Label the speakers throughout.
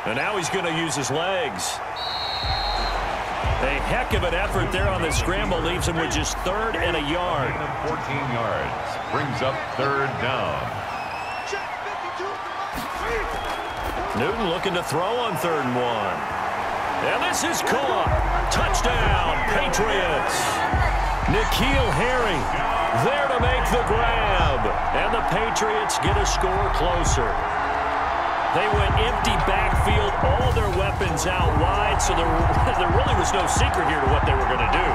Speaker 1: And now he's going to use his legs. A heck of an effort there on the scramble leaves him with just 3rd and a yard.
Speaker 2: 14 yards. Brings up 3rd down.
Speaker 1: Newton looking to throw on 3rd and 1. And this is caught. Touchdown, Patriots. N'Keal Harry there to make the grab. And the Patriots get a score closer. They went empty backfield, all their weapons out wide, so there really was no secret here to what they were going to do.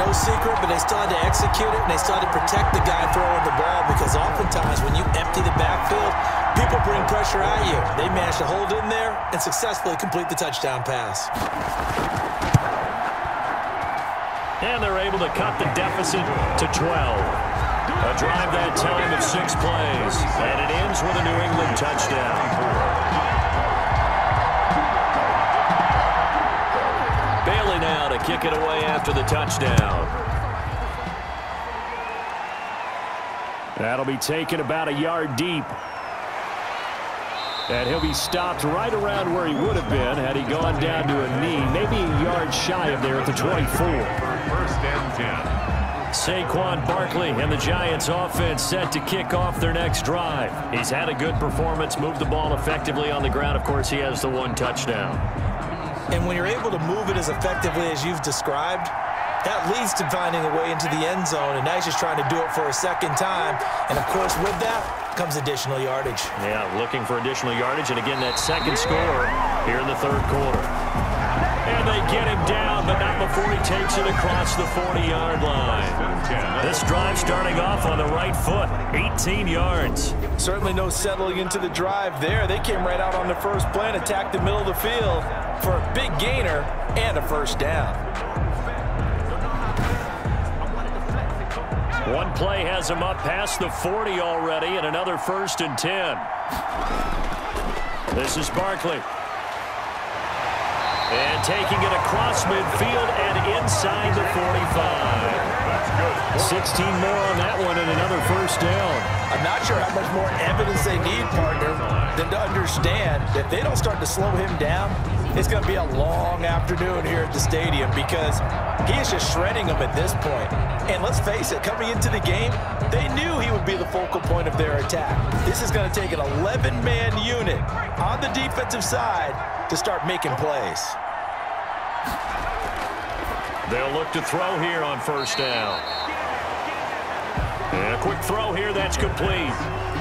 Speaker 3: No secret, but they still had to execute it, and they still had to protect the guy throwing the ball, because oftentimes when you empty the backfield, people bring pressure at you. They managed to hold in there and successfully complete the touchdown pass.
Speaker 1: And they're able to cut the deficit to 12. A drive that time of 6 plays, and it ends with a New England touchdown. Bailey now to kick it away after the touchdown. That'll be taken about a yard deep. And he'll be stopped right around where he would have been had he gone down to a knee, maybe a yard shy of there at the 24.
Speaker 2: 1st and 10.
Speaker 1: Saquon Barkley and the Giants offense set to kick off their next drive. He's had a good performance, moved the ball effectively on the ground. Of course, he has the 1 touchdown.
Speaker 3: And when you're able to move it as effectively as you've described, that leads to finding a way into the end zone, and now he's just trying to do it for a 2nd time. And, of course, with that comes additional yardage.
Speaker 1: Yeah, looking for additional yardage, and again, that 2nd score here in the 3rd quarter. And they get him down, but not before he takes it across the 40-yard line. This drive starting off on the right foot, 18 yards.
Speaker 3: Certainly no settling into the drive there. They came right out on the first play and attacked the middle of the field for a big gainer and a 1st down.
Speaker 1: One play has him up past the 40 already, and another 1st and 10. This is Barkley. And taking it across midfield and inside the 45. 16 more on that one and another 1st down.
Speaker 3: I'm not sure how much more evidence they need, partner, than to understand that if they don't start to slow him down, it's going to be a long afternoon here at the stadium, because he is just shredding them at this point. And let's face it, coming into the game, they knew he would be the focal point of their attack. This is going to take an 11-man unit on the defensive side to start making plays.
Speaker 1: They'll look to throw here on 1st down. And a quick throw here, that's complete.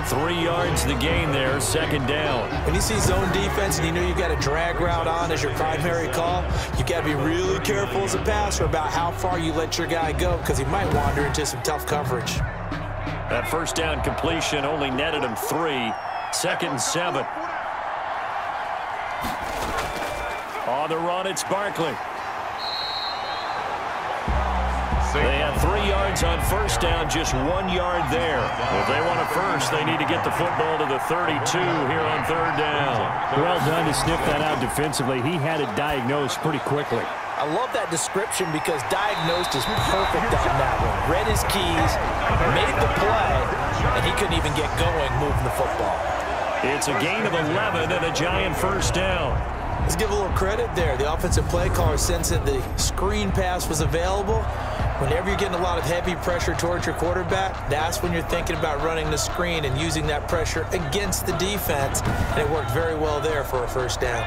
Speaker 1: 3 yards the gain there, 2nd down.
Speaker 3: When you see zone defense and you know you've got a drag route on as your primary call, you got to be really careful as a passer about how far you let your guy go, because he might wander into some tough coverage.
Speaker 1: That 1st down completion only netted him 3. 2nd and 7. On the run, it's Barkley. They had 3 yards on 1st down, just 1 yard there. If they want a 1st, they need to get the football to the 32 here on 3rd down.
Speaker 4: Well done to sniff that out defensively. He had it diagnosed pretty quickly.
Speaker 3: I love that description, because diagnosed is perfect on that one. Read his keys, made the play, and he couldn't even get going moving the football.
Speaker 1: It's a gain of 11 and a Giant 1st down.
Speaker 3: Let's give a little credit there. The offensive play caller sensed that the screen pass was available. Whenever you're getting a lot of heavy pressure towards your quarterback, that's when you're thinking about running the screen and using that pressure against the defense. And it worked very well there for a 1st down.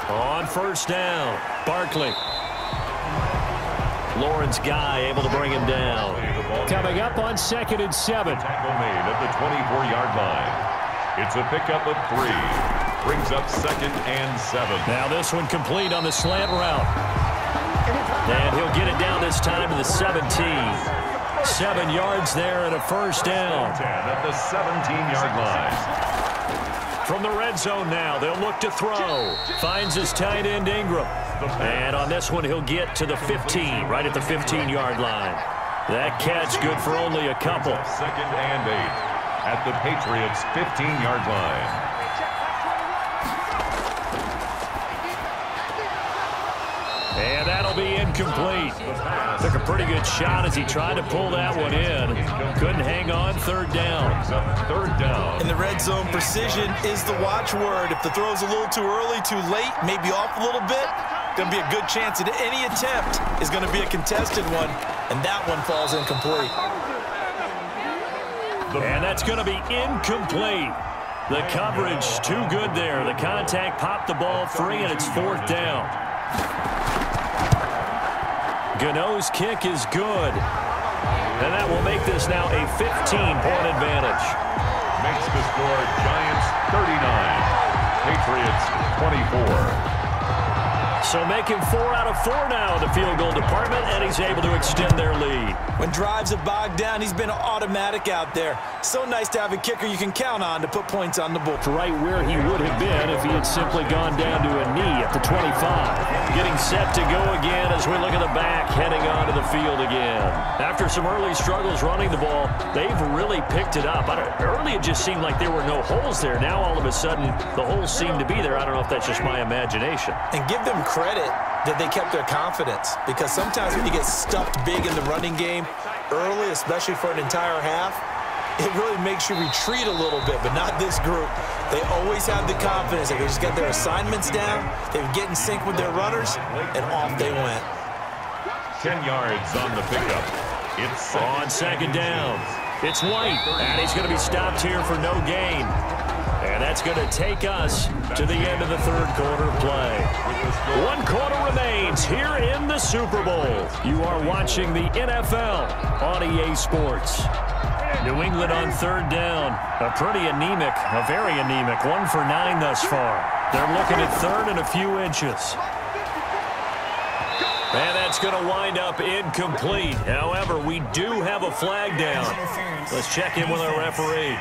Speaker 1: On 1st down, Barkley. Lawrence Guy able to bring him down.
Speaker 4: Coming up on 2nd and 7.
Speaker 2: Tackle made at the 24-yard line. It's a pickup of 3. Brings up 2nd and 7.
Speaker 1: Now this one complete on the slant route. And he'll get it down this time to the 17. 7 yards there and a 1st down.
Speaker 2: 10 at the 17-yard line.
Speaker 1: From the red zone now, they'll look to throw. Finds his tight end Ingram. And on this one, he'll get to the 15, right at the 15-yard line. That catch good for only a couple.
Speaker 2: 2nd and 8 at the Patriots' 15-yard line.
Speaker 1: And that'll be incomplete. Took a pretty good shot as he tried to pull that one in. Couldn't hang on third down.
Speaker 2: Third down.
Speaker 3: In the red zone, precision is the watchword. If the throw's a little too early, too late, maybe off a little bit, going to be a good chance that any attempt is going to be a contested one, and that one falls incomplete.
Speaker 1: And that's going to be incomplete. The coverage too good there. The contact popped the ball free, and it's fourth down. Gano's kick is good. And that will make this now a 15-point advantage.
Speaker 2: Makes the score Giants 39, Patriots 24.
Speaker 1: So making 4 out of 4 now in the field goal department, and he's able to extend their lead.
Speaker 3: When drives have bogged down, he's been automatic out there. So nice to have a kicker you can count on to put points on the board.
Speaker 4: Right where he would have been if he had simply gone down to a knee at the 25.
Speaker 1: Getting set to go again as we look at the back, heading onto the field again. After some early struggles running the ball, they've really picked it up. Early it just seemed like there were no holes there. Now all of a sudden the holes seem to be there. I don't know if that's just my imagination.
Speaker 3: And give them credit that they kept their confidence, because sometimes when you get stuffed big in the running game early, especially for an entire half, it really makes you retreat a little bit, but not this group. They always have the confidence that they just got their assignments down, they would get in sync with their runners, and off they went.
Speaker 2: 10 yards on the pickup. It's
Speaker 1: on second down. It's White, and he's going to be stopped here for no gain. And that's going to take us to the end of the third quarter play. 1 quarter remains here in the Super Bowl. You are watching the NFL on EA Sports. New England on third down. A pretty anemic, a very anemic 1 for 9 thus far. They're looking at third and a few inches. And that's going to wind up incomplete. However, we do have a flag down. Let's check in with our referee.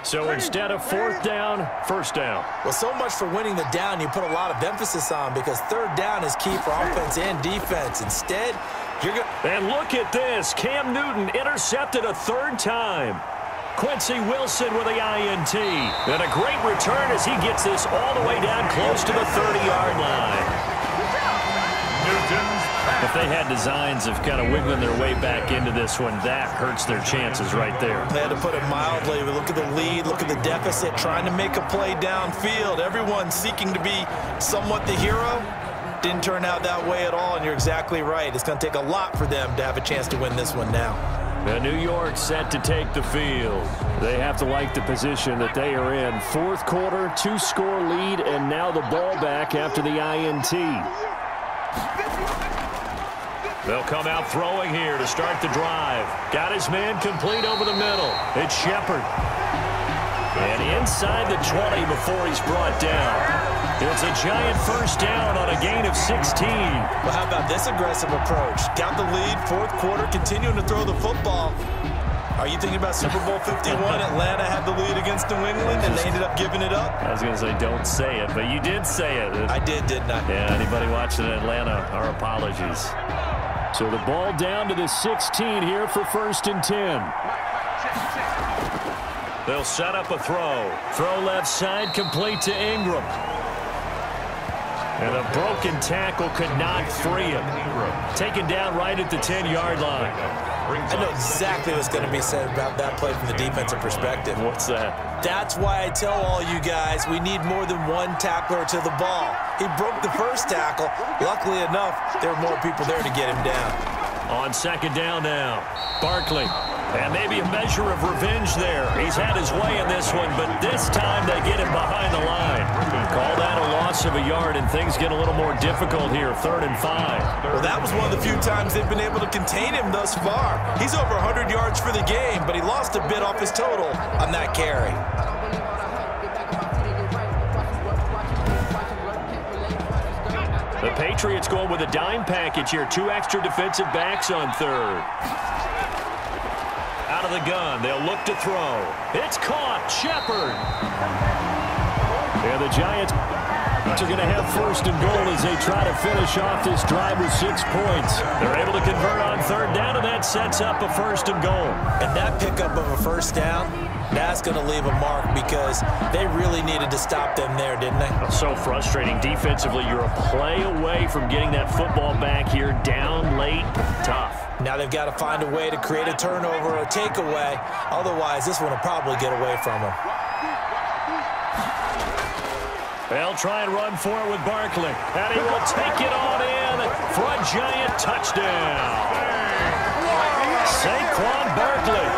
Speaker 1: So instead of fourth down, first down.
Speaker 3: Well, so much for winning the down you put a lot of emphasis on, because third down is key for offense and defense. Instead, you're going to...
Speaker 1: And look at this. Cam Newton intercepted a third time. Quincy Wilson with the INT. And a great return as he gets this all the way down close to the 30-yard line.
Speaker 2: Newton's.
Speaker 1: If they had designs of kind of wiggling their way back into this one, that hurts their chances right there.
Speaker 3: They had to put it mildly. Look at the lead, look at the deficit, trying to make a play downfield. Everyone seeking to be somewhat the hero. Didn't turn out that way at all, and you're exactly right. It's going to take a lot for them to have a chance to win this one now.
Speaker 1: And New York set to take the field.
Speaker 4: They have to like the position that they are in. Fourth quarter, 2-score lead, and now the ball back after the INT.
Speaker 1: They'll come out throwing here to start the drive. Got his man complete over the middle. It's Shepard. And inside the 20 before he's brought down. It's a Giant first down on a gain of 16.
Speaker 3: Well, how about this aggressive approach? Got the lead, fourth quarter, continuing to throw the football. Are you thinking about Super Bowl 51? Atlanta had the lead against New England, and they ended up giving it up?
Speaker 1: I was going to say, don't say it, but you did say it.
Speaker 3: I did, didn't I?
Speaker 1: Yeah, anybody watching Atlanta, our apologies.
Speaker 4: So the ball down to the 16 here for first and 10.
Speaker 1: They'll set up a throw. Throw left side, complete to Ingram. And a broken tackle could not free him. Taken down right at the 10-yard line.
Speaker 3: I know exactly what's going to be said about that play from the defensive perspective.
Speaker 1: What's that?
Speaker 3: That's why I tell all you guys we need more than one tackler to the ball. He broke the first tackle. Luckily enough, there were more people there to get him down.
Speaker 1: On second down now, Barkley. And maybe a measure of revenge there. He's had his way in this one, but this time they get him behind the line. Call that a loss of a yard, and things get a little more difficult here, 3rd and 5.
Speaker 3: Well, that was one of the few times they've been able to contain him thus far. He's over 100 yards for the game, but he lost a bit off his total on that carry.
Speaker 1: The Patriots going with a dime package here. 2 extra defensive backs on third. Out of the gun, they'll look to throw. It's caught, Shepard.
Speaker 4: And the Giants are going to have first and goal as they try to finish off this drive with 6 points.
Speaker 1: They're able to convert on third down, and that's sets up a 1st and goal.
Speaker 3: And that pickup of a 1st down, that's going to leave a mark because they really needed to stop them there, didn't they?
Speaker 1: So frustrating. Defensively, you're a play away from getting that football back here. Down late, tough.
Speaker 3: Now they've got to find a way to create a turnover or a takeaway. Otherwise, this one will probably get away from them.
Speaker 1: They'll try and run for it with Barkley. And he will take it on in for a giant touchdown. Saquon Barkley,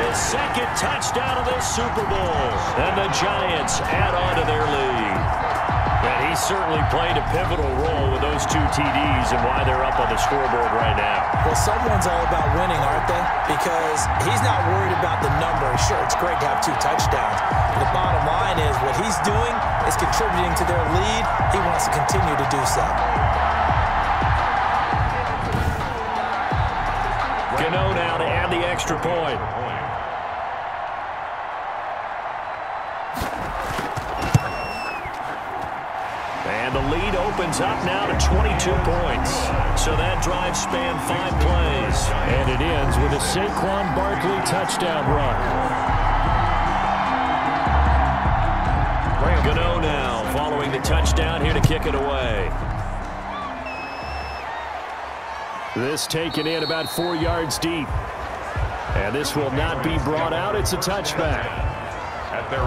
Speaker 1: his 2nd touchdown of this Super Bowl. And the Giants add on to their lead. And he certainly played a pivotal role with those 2 TDs and why they're up on the scoreboard right now.
Speaker 3: Well, someone's all about winning, aren't they? Because he's not worried about the number. Sure, it's great to have 2 touchdowns. But the bottom line is what he's doing is contributing to their lead. He wants to continue to do so.
Speaker 1: Gano now to add the extra point. And the lead opens up now to 22 points. So that drive spanned 5 plays.
Speaker 4: And it ends with a Saquon Barkley touchdown run.
Speaker 1: Gano now following the touchdown here to kick it away.
Speaker 4: This taken in about 4 yards deep. And this will not be brought out. It's a touchback.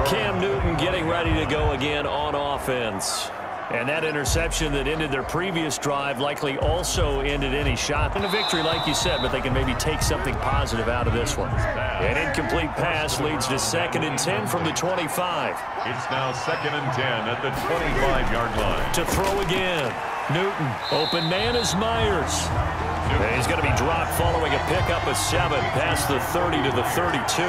Speaker 1: Cam Newton getting ready to go again on offense. And that interception that ended their previous drive likely also ended any shot. And a victory, like you said, but they can maybe take something positive out of this one. An incomplete pass leads to 2nd and 10 from the 25.
Speaker 2: It's now 2nd and 10 at the 25-yard line.
Speaker 1: To throw again. Newton, open man is Myers. And he's going to be dropped following a pickup of 7 past the 30 to the 32.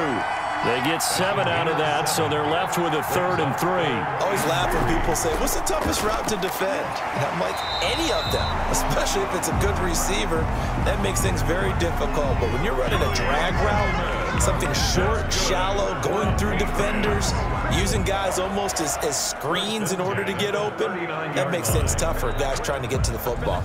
Speaker 1: They get 7 out of that, so they're left with a 3rd and 3.
Speaker 3: I always laugh when people say, what's the toughest route to defend? And I'm like, any of them, especially if it's a good receiver. That makes things very difficult. But when you're running a drag route, something short, shallow, going through defenders, using guys almost as screens in order to get open, that makes things tougher, guys trying to get to the football.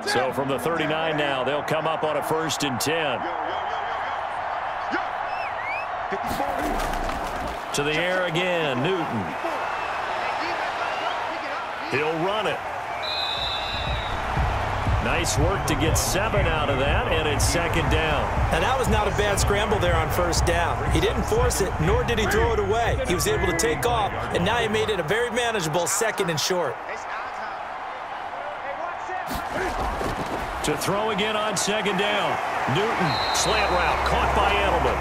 Speaker 1: So from the 39 now, they'll come up on a 1st and 10. To the air again, Newton. He'll run it. Nice work to get 7 out of that, and it's 2nd down.
Speaker 3: And that was not a bad scramble there on 1st down. He didn't force it, nor did he throw it away. He was able to take off, and now he made it a very manageable 2nd and short.
Speaker 1: To throw again on 2nd down. Newton, slant route, caught by Edelman.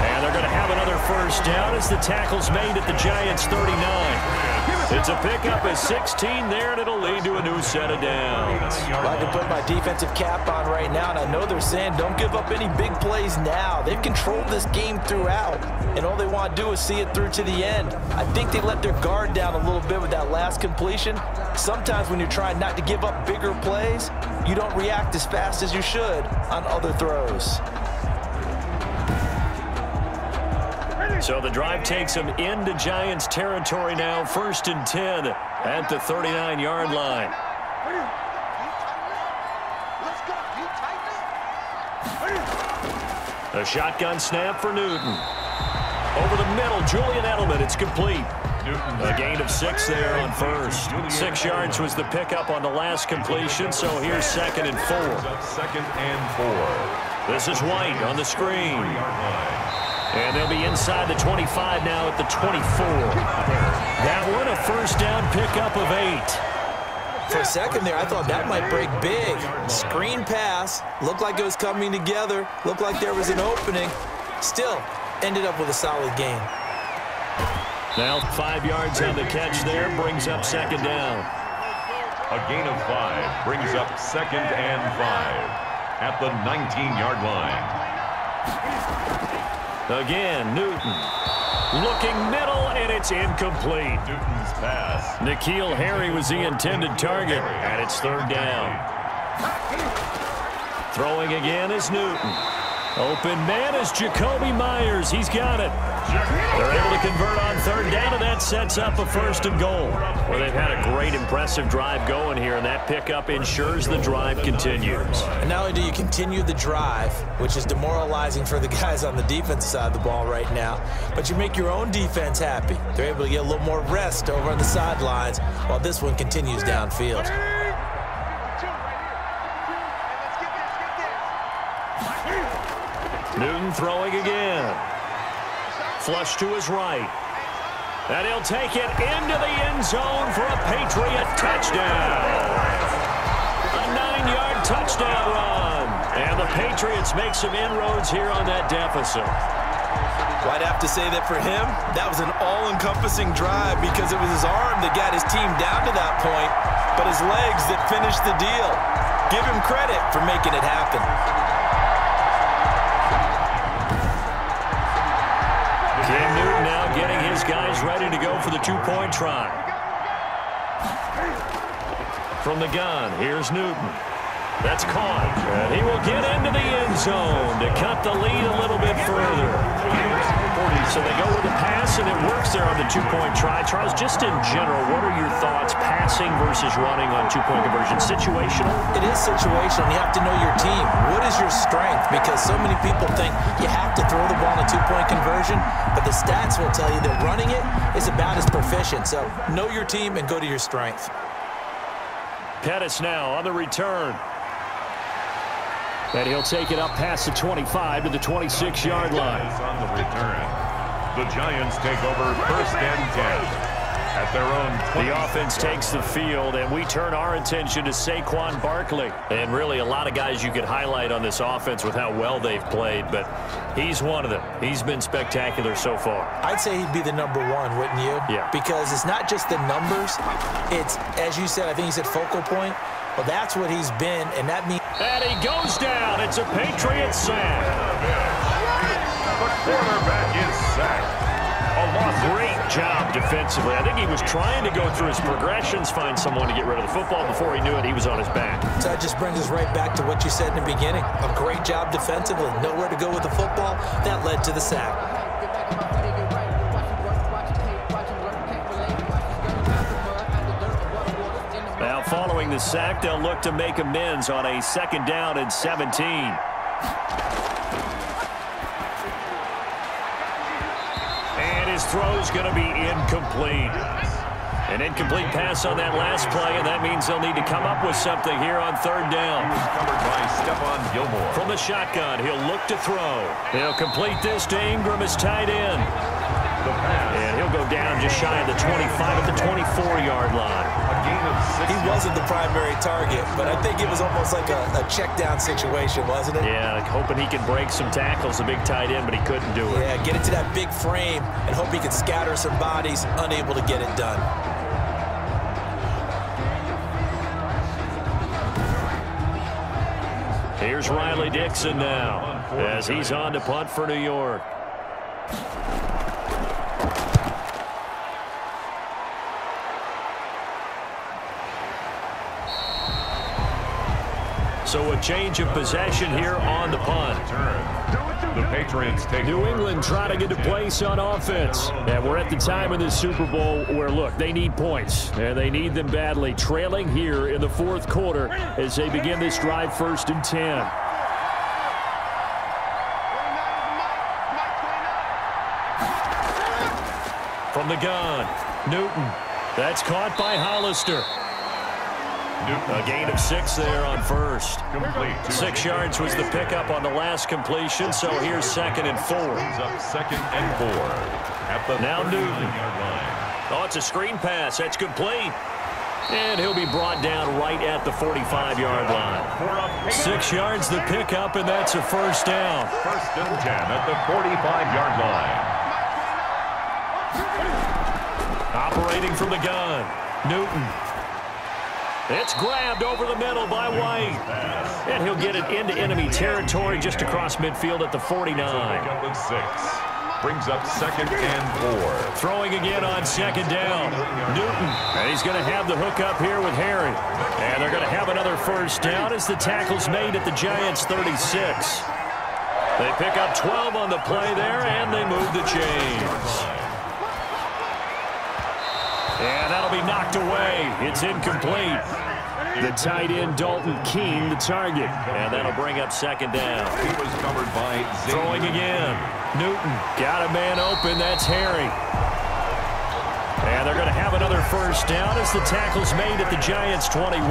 Speaker 1: And they're going to have another 1st down as the tackle's made at the Giants' 39. It's a pickup of 16 there, and it'll lead to a new set of downs.
Speaker 3: Well, I can put my defensive cap on right now, and I know they're saying don't give up any big plays now. They've controlled this game throughout, and all they want to do is see it through to the end. I think they let their guard down a little bit with that last completion. Sometimes when you're trying not to give up bigger plays, you don't react as fast as you should on other throws.
Speaker 1: So the drive takes them into Giants territory now, 1st and 10 at the 39-yard line. A shotgun snap for Newton. Over the middle, Julian Edelman, it's complete. A gain of 6 there on 1st. 6 yards was the pickup on the last completion, so here's 2nd and 4.
Speaker 2: 2nd and 4.
Speaker 1: This is White on the screen. And they'll be inside the 25 now at the 24. That one a 1st down pickup of 8.
Speaker 3: For a second there, I thought that might break big. Screen pass, looked like it was coming together, looked like there was an opening. Still, ended up with a solid gain.
Speaker 1: Now 5 yards on the catch there, brings up 2nd down.
Speaker 2: A gain of 5 brings up 2nd and 5 at the 19-yard line. Again, Newton. Looking middle, and it's incomplete. Newton's pass.
Speaker 1: N'Keal Harry was the intended target, and it's 3rd down. Throwing again is Newton. Open man is Jacoby Myers. He's got it. They're able to convert on third down, and that sets up a 1st and goal. Well, they've had a great, impressive drive going here, and that pickup ensures the drive continues.
Speaker 3: And not only do you continue the drive, which is demoralizing for the guys on the defensive side of the ball right now, but you make your own defense happy. They're able to get a little more rest over on the sidelines while this one continues downfield.
Speaker 1: Newton throwing again. Flush to his right. And he'll take it into the end zone for a Patriot touchdown. A 9-yard touchdown run. And the Patriots make some inroads here on that deficit.
Speaker 3: Well, I'd have to say that for him, that was an all-encompassing drive because it was his arm that got his team down to that point, but his legs that finished the deal. Give him credit for making it happen.
Speaker 1: Cam Newton now getting his guys ready to go for the 2-point try. From the gun, here's Newton. That's caught. And he will get into the end zone to cut the lead a little bit further. So they go with the pass, and it works there on the 2-point try. Charles, just in general, what are your thoughts passing versus running on 2-point conversion? Situational?
Speaker 3: It is situational. You have to know your team. What is your strength? Because so many people think you have to throw the ball in a 2-point conversion, but the stats will tell you that running it is about as proficient. So know your team and go to your strength.
Speaker 4: Pettis now on the return. And he'll take it up past the 25 to the 26-yard line.
Speaker 2: On the return, the Giants take over 1st and 10 at their own 20.
Speaker 1: The offense takes the field, and we turn our attention to Saquon Barkley. And really a lot of guys you could highlight on this offense with how well they've played, but he's one of them. He's been spectacular so far.
Speaker 3: I'd say he'd be the #1, wouldn't you?
Speaker 1: Yeah.
Speaker 3: Because it's not just the numbers. It's, as you said, I think you said focal point. Well, that's what he's been, and that means...
Speaker 1: And he goes down. It's a Patriot sack.
Speaker 2: The quarterback is sacked.
Speaker 1: Great job defensively. I think he was trying to go through his progressions, find someone to get rid of the football. Before he knew it, he was on his back.
Speaker 3: So that just brings us right back to what you said in the beginning. A great job defensively. Nowhere to go with the football. That led to the sack.
Speaker 1: Now following the sack, they'll look to make amends on a 2nd down and 17. His throw's going to be incomplete. An incomplete pass on that last play, and that means they'll need to come up with something here on 3rd down.
Speaker 2: Covered by Stephon Gilmore.
Speaker 1: From the shotgun, he'll look to throw. He'll complete this to Ingram as tight end. And he'll go down just shy of the 25 at the 24-yard line.
Speaker 2: A gain of 6.
Speaker 3: He wasn't the primary target, but I think it was almost like a check-down situation, wasn't it?
Speaker 1: Yeah, hoping he could break some tackles, a big tight end, but he couldn't do it.
Speaker 3: Yeah, get into that big frame and hope he could scatter some bodies, unable to get it done.
Speaker 1: Here's Riley Dixon now as he's on to punt for New York. So a change of possession here on the punt.
Speaker 2: The Patriots take
Speaker 4: New England trying to get a place on offense. And we're at the time of the Super Bowl where, look, they need points. And they need them badly. Trailing here in the 4th quarter as they begin this drive 1st and 10.
Speaker 1: From the gun, Newton. That's caught by Hollister. A gain of 6 there on 1st.
Speaker 2: complete.
Speaker 1: 6 yards was the pickup on the last completion, so here's 2nd and 4.
Speaker 2: Brings up 2nd and 4 at the
Speaker 1: Now Newton.
Speaker 2: 39-yard line.
Speaker 1: Oh, it's a screen pass. That's complete. And he'll be brought down right at the 45-yard line. 6 yards the pickup, and that's a 1st down.
Speaker 2: 1st and 10 at the 45-yard line.
Speaker 1: Operating from the gun, Newton. It's grabbed over the middle by White. And he'll get it into enemy territory just across midfield at the 49.
Speaker 2: Pickup of 6. Brings up 2nd and 4.
Speaker 1: Throwing again on 2nd down. Newton. And he's going to have the hook up here with Harry. And they're going to have another 1st down as the tackle's made at the Giants' 36. They pick up 12 on the play there, and they move the chains. And that'll be knocked away. It's incomplete. The tight end, Dalton Keene, the target. And that'll bring up second down.
Speaker 2: He was covered by
Speaker 1: throwing again. Newton got a man open. That's Harry. And they're going to have another first down as the tackle's made at the Giants' 21.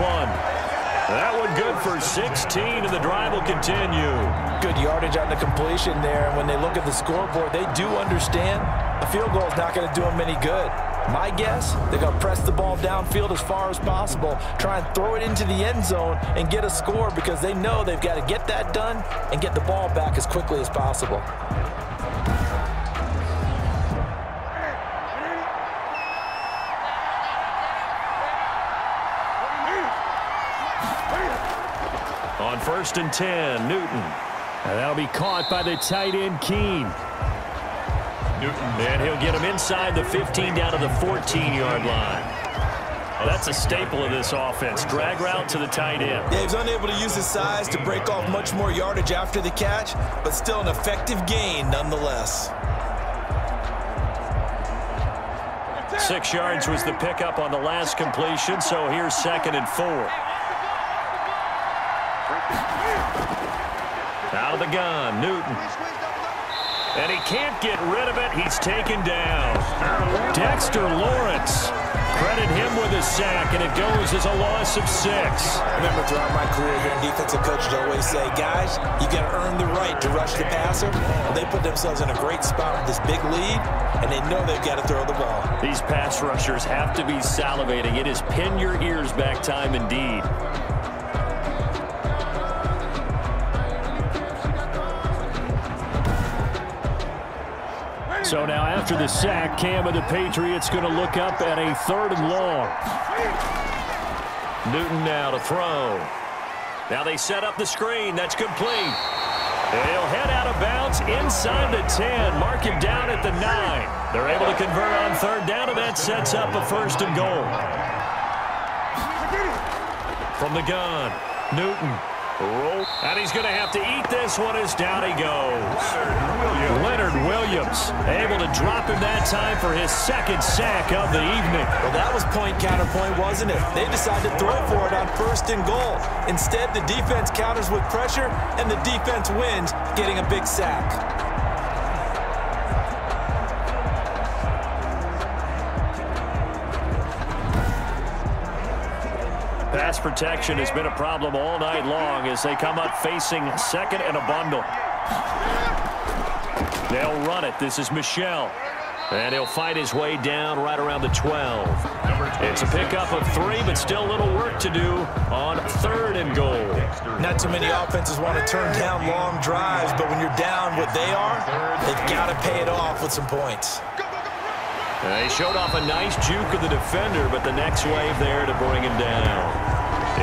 Speaker 1: That one good for 16, and the drive will continue.
Speaker 3: Good yardage on the completion there. And when they look at the scoreboard, they do understand a field goal is not going to do them any good. My guess, they're going to press the ball downfield as far as possible, try and throw it into the end zone and get a score because they know they've got to get that done and get the ball back as quickly as possible.
Speaker 1: On 1st and 10, Newton. And that'll be caught by the tight end, Keene. And he'll get him inside the 15 down to the 14-yard line. Well, that's a staple of this offense. Drag route to the tight end.
Speaker 3: Yeah, he's unable to use his size to break off much more yardage after the catch, but still an effective gain nonetheless.
Speaker 1: 6 yards was the pickup on the last completion, so here's 2nd and 4. Out of the gun, Newton. And he can't get rid of it. He's taken down. Dexter Lawrence. Credit him with a sack, and it goes as a loss of 6.
Speaker 3: I remember throughout my career here, defensive coaches always say, guys, you got to earn the right to rush the passer. Well, they put themselves in a great spot with this big lead, and they know they've got to throw the ball.
Speaker 1: These pass rushers have to be salivating. It is pin your ears back time indeed. So now after the sack, Cam of the Patriots going to look up at a 3rd and long. Newton now to throw. Now they set up the screen. That's complete. And he'll head out of bounds inside the 10. Mark him down at the 9. They're able to convert on 3rd down, and that sets up a 1st and goal. From the gun, Newton. Roll. And he's going to have to eat this one as down he goes. Leonard Williams able to drop him that time for his 2nd sack of the evening.
Speaker 3: Well, that was point counterpoint, wasn't it? They decided to throw for it on 1st and goal. Instead, the defense counters with pressure, and the defense wins, getting a big sack.
Speaker 1: Pass protection has been a problem all night long as they come up facing 2nd and a bundle. They'll run it. This is Michel. And he'll fight his way down right around the 12. It's a pickup of 3, but still a little work to do on 3rd and goal.
Speaker 3: Not too many offenses want to turn down long drives, but when you're down what they are, they've got to pay it off with some points.
Speaker 1: They showed off a nice juke of the defender, but the next wave there to bring him down.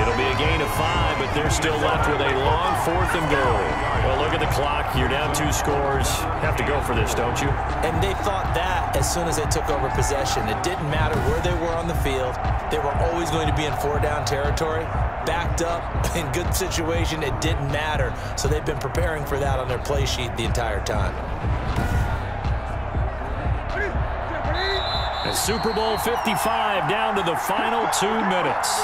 Speaker 1: It'll be a gain of 5, but they're still left with a long 4th and goal. Well, look at the clock. You're down 2 scores. Have to go for this, don't you?
Speaker 3: And they thought that as soon as they took over possession. It didn't matter where they were on the field. They were always going to be in 4-down territory. Backed up, in good situation, it didn't matter. So they've been preparing for that on their play sheet the entire time.
Speaker 1: And Super Bowl 55 down to the final 2 minutes.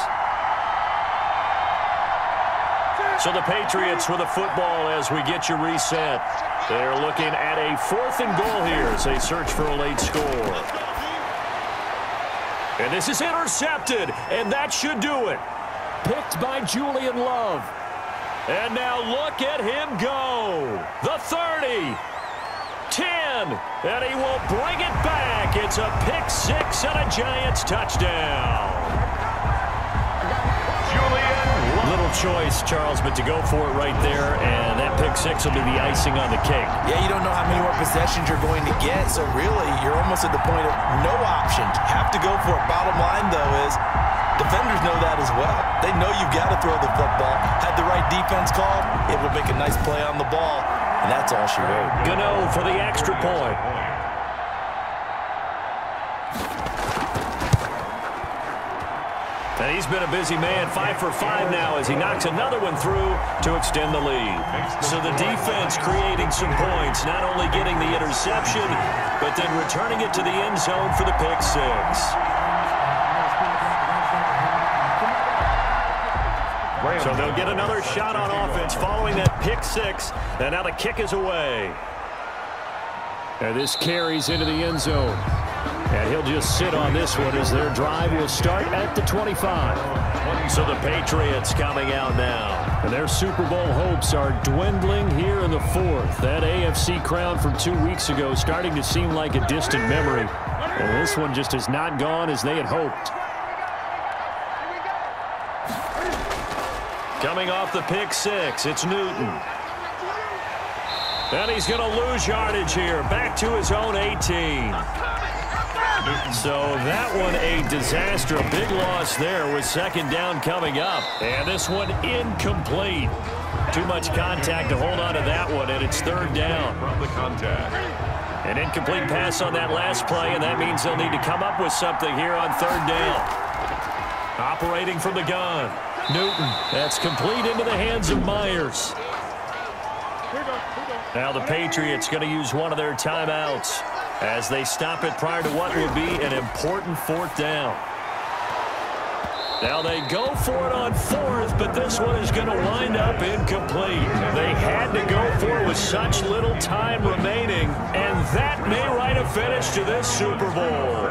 Speaker 1: So the Patriots with a football as we get you reset. They're looking at a 4th and goal here as they search for a late score. And this is intercepted, and that should do it. Picked by Julian Love. And now look at him go. The 30. 10, and he will bring it back. It's a pick 6 and a Giants touchdown. Little choice, Charles, but to go for it right there, and that pick 6 will be the icing on the cake.
Speaker 3: Yeah, you don't know how many more possessions you're going to get, so really, you're almost at the point of no options. Have to go for it. Bottom line, though, is defenders know that as well. They know you've got to throw the football. Had the right defense call, it will make a nice play on the ball, and that's all she wrote.
Speaker 1: Gano for the extra point. And he's been a busy man, 5 for 5 now as he knocks another one through to extend the lead. So the defense creating some points, not only getting the interception, but then returning it to the end zone for the pick six. So they'll get another shot on offense following that pick six, and now the kick is away.
Speaker 4: And this carries into the end zone. And he'll just sit on this one as their drive will start at the 25.
Speaker 1: So the Patriots coming out now.
Speaker 4: And their Super Bowl hopes are dwindling here in the fourth. That AFC crown from 2 weeks ago starting to seem like a distant memory. And this one just has not gone as they had hoped.
Speaker 1: Coming off the pick six, it's Newton. And he's going to lose yardage here. Back to his own 18. So that one a disaster. A big loss there with second down coming up. And this one incomplete. Too much contact to hold on to that one, and it's third down.
Speaker 2: From the contact.
Speaker 1: An incomplete pass on that last play, and that means they'll need to come up with something here on third down. Operating from the gun. Newton. That's complete into the hands of Myers. Now the Patriots going to use one of their timeouts as they stop it prior to what will be an important fourth down. Now they go for it on fourth, but this one is going to wind up incomplete. They had to go for it with such little time remaining, and that may write a finish to this Super Bowl.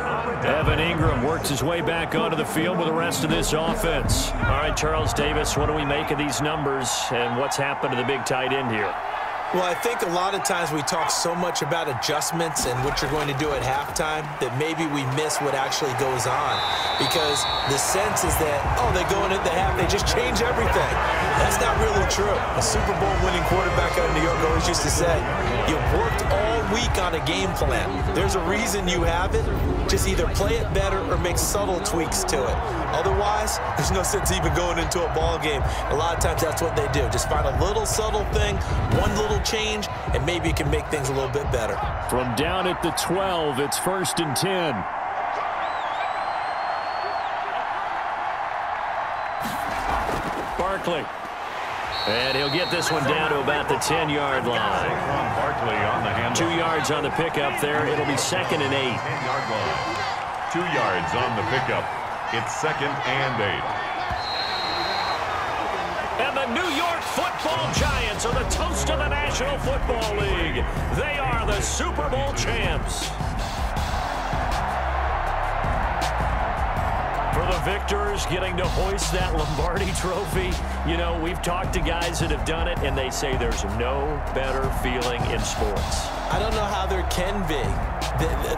Speaker 1: Evan Ingram works his way back onto the field with the rest of this offense. All right, Charles Davis, what do we make of these numbers, and what's happened to the big tight end here?
Speaker 3: Well, I think a lot of times we talk so much about adjustments and what you're going to do at halftime that maybe we miss what actually goes on. Because the sense is that, oh, they go in at the half, they just change everything. That's not really true. A Super Bowl winning quarterback out of New York always used to say, you worked all week on a game plan. There's a reason you have it. Just either play it better or make subtle tweaks to it. Otherwise, there's no sense even going into a ball game. A lot of times that's what they do. Just find a little subtle thing, one little change, and maybe you can make things a little bit better.
Speaker 4: From down at the 12, it's 1st and 10.
Speaker 1: Barkley. And he'll get this one down to about the 10-yard line.
Speaker 2: Barkley on the hand.
Speaker 1: 2 yards on the pickup there. It'll be 2nd and 8.
Speaker 2: 10-yard line. 2 yards on the pickup. It's 2nd and 8.
Speaker 1: And the New York Football Giants are the toast of the National Football League. They are the Super Bowl champs. For the victors getting to hoist that Lombardi trophy, you know, we've talked to guys that have done it, and they say there's no better feeling in sports.
Speaker 3: I don't know how there can be.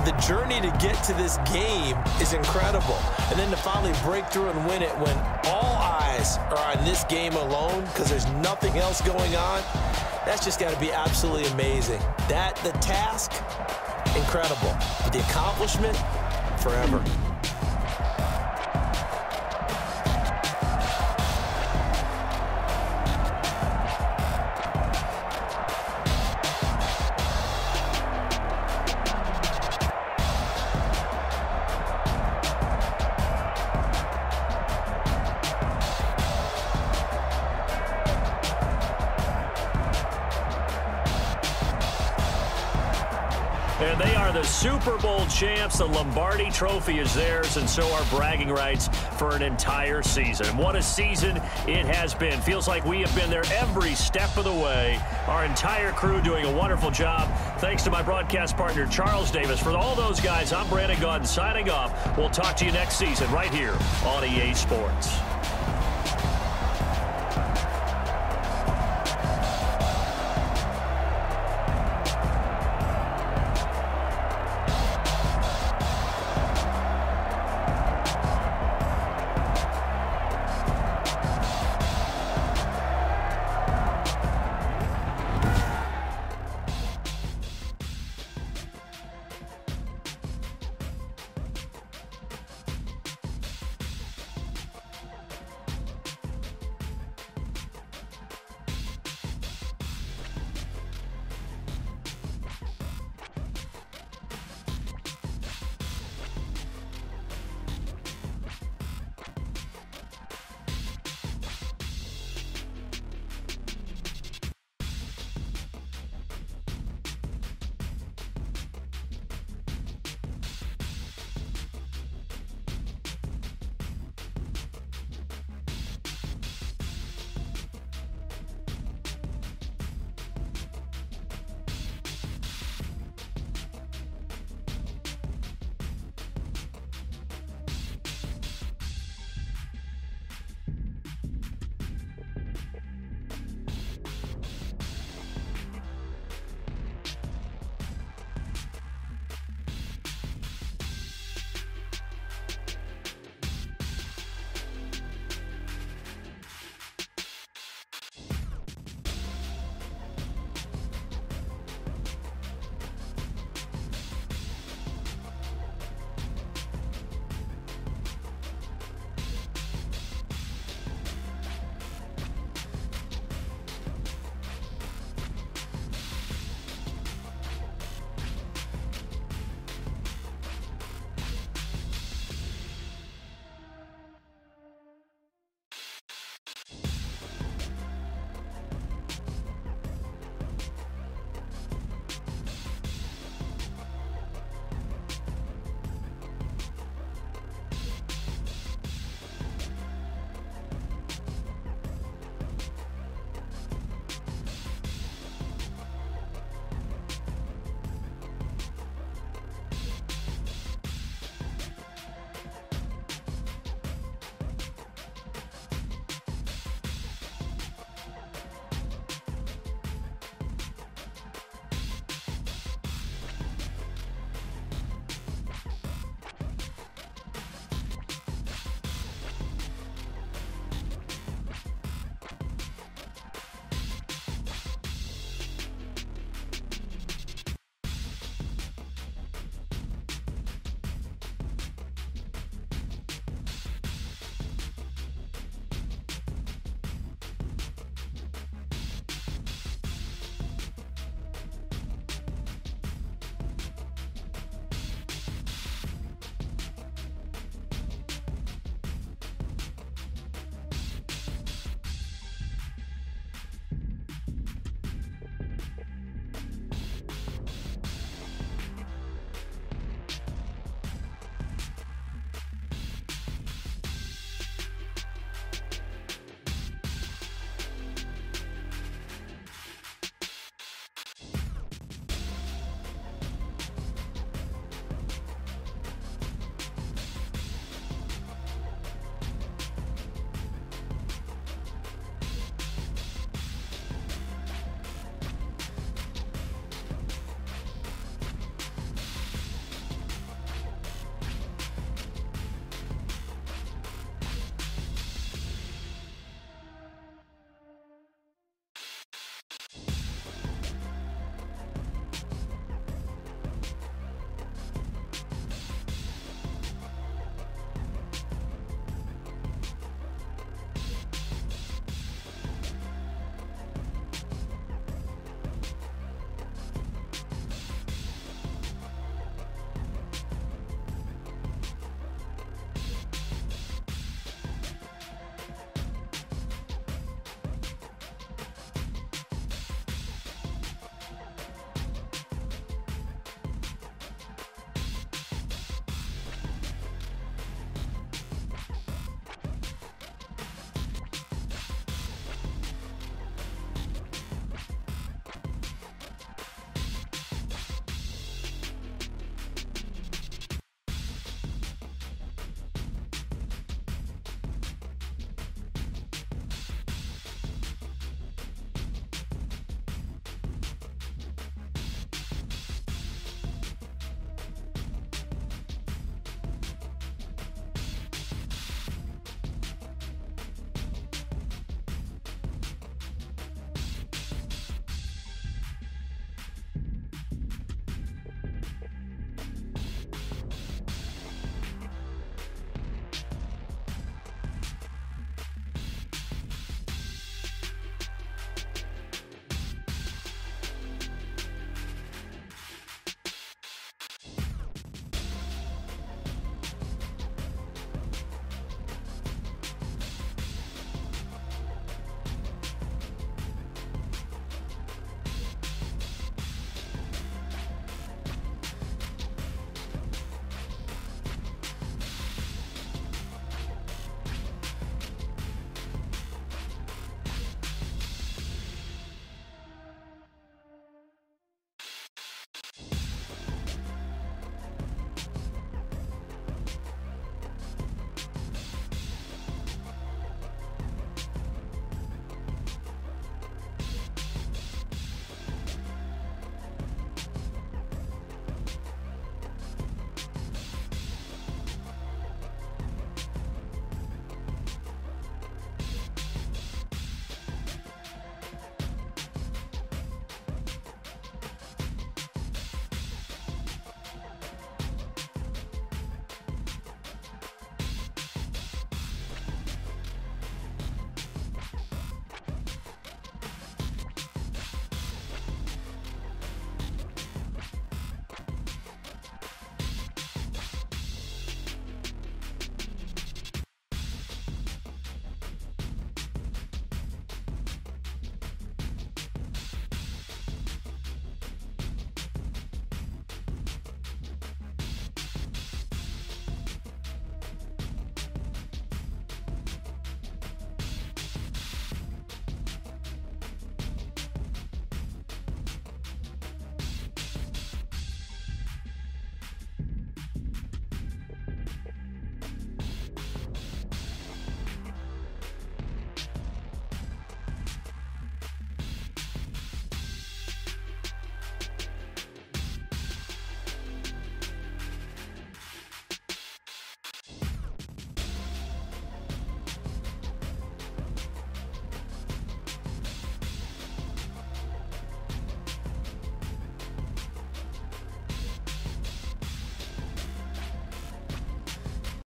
Speaker 3: The journey to get to this game is incredible. And then to finally break through and win it when all eyes are on this game alone because there's nothing else going on, that's just got to be absolutely amazing. The task, incredible. But the accomplishment, forever.
Speaker 1: And they are the Super Bowl champs. The Lombardi trophy is theirs, and so are bragging rights for an entire season. What a season it has been. Feels like we have been there every step of the way. Our entire crew doing a wonderful job. Thanks to my broadcast partner, Charles Davis. For all those guys, I'm Brandon Gaudin signing off. We'll talk to you next season right here on EA Sports.